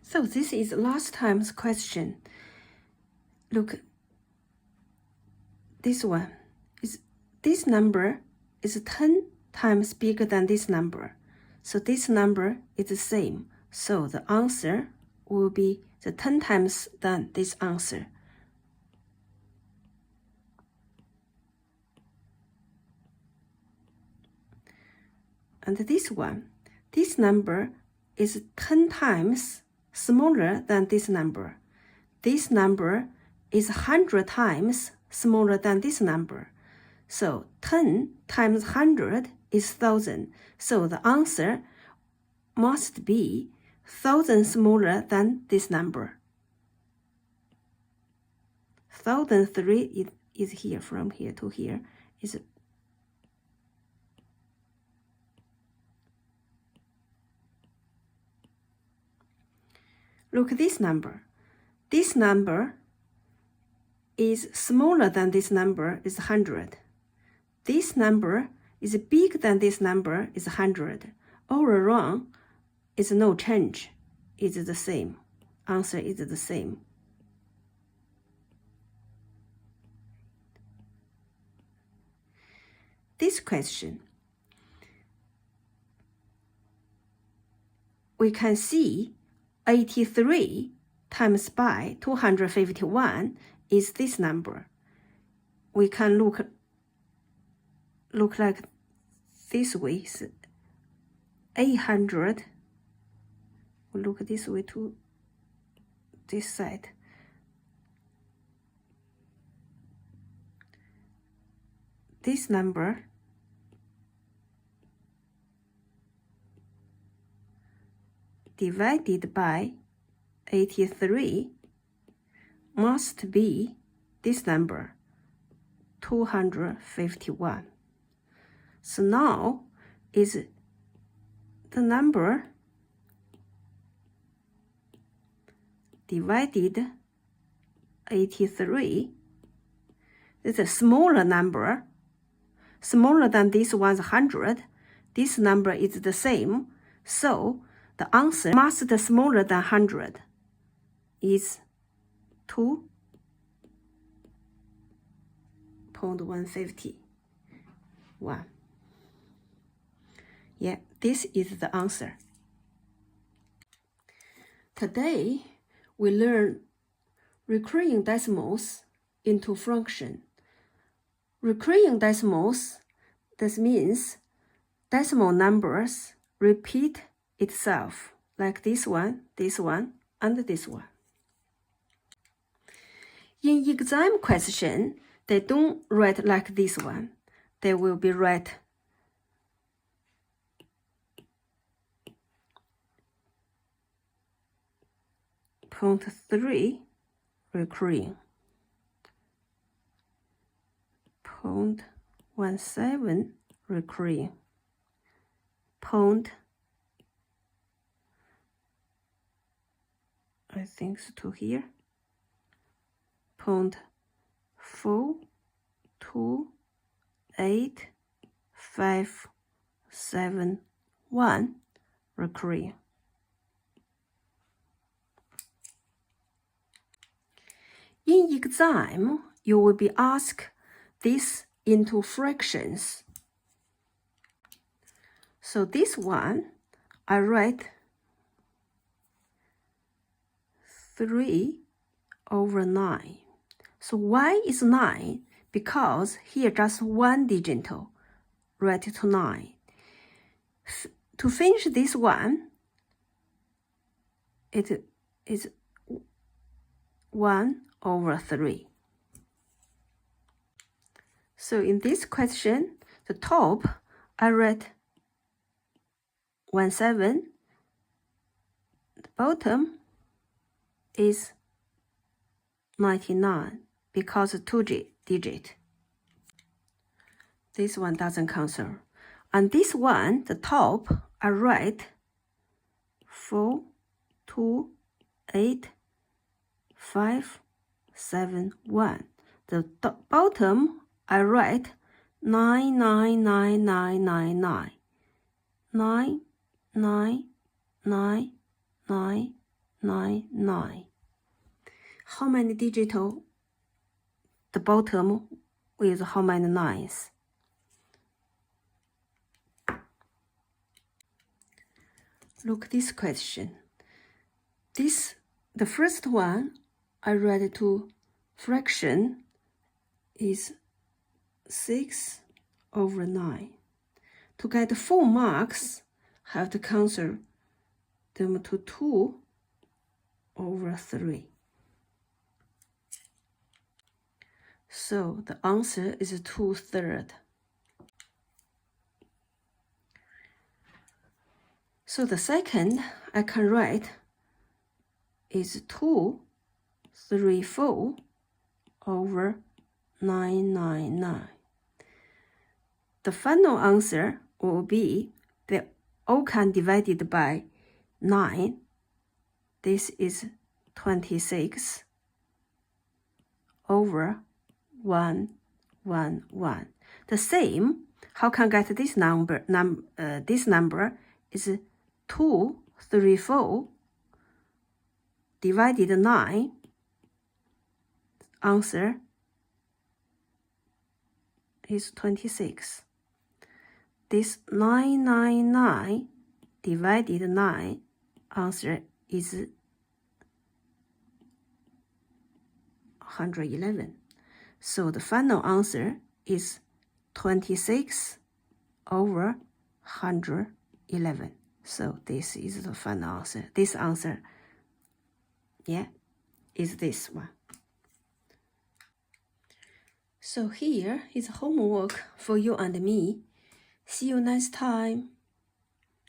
So this is last time's question. Look, this one is this number is 10 times bigger than this number. So this number is the same. So the answer will be the 10 times than this answer. And this one, this number is 10 times smaller than this number. This number is 100 times smaller than this number. So 10 times 100 is 1000. So the answer must be 1000 smaller than this number. 1003 is here, from here to here is look at this number. This number is smaller than this number is 100. This number is bigger than this number is 100. All around is no change. It's the same. Answer is the same. This question, we can see 83 times by 251 is this number. We can look like this way. 800. We'll look this way to this side. This number divided by 83 must be this number, 251. So now is the number divided 83. It's a smaller number, smaller than this one's 100. This number is the same, so the answer must be smaller than 100 is 2.151. Yeah, this is the answer. Today, we learn recurring decimals into fraction. Recurring decimals, this means decimal numbers repeat itself, like this one, and this one. In exam question, they don't write like this one. They will be write .3 recurring, 0.17 recurring, I think so to here, 0.428571 recurring. In exam, you will be asked this into fractions. So this one, I write 3/9. So why is 9? Because here just one digit, write to 9. To finish this one, it is 1/3. So in this question, the top, I write 17. The bottom is 99 because 2 digit. This one doesn't cancel. And this one, the top, I write 428,571. The bottom, I write 99999. 99999. 999. How many digital? The bottom with how many nines? Look this question. The first one I read to fraction is 6/9. To get 4 marks, have to cancel them to 2/3. So the answer is 2/3. So the second I can write is 2/999. The final answer will be the all can divided by 9. This is 26/111. The same, how can I get this number? This number is 234 divided 9. Answer is 26. This 999 divided 9, answer is 111. So the final answer is 26/111. So this is the final answer. This answer, yeah, is this one. So here is homework for you and me. See you next time.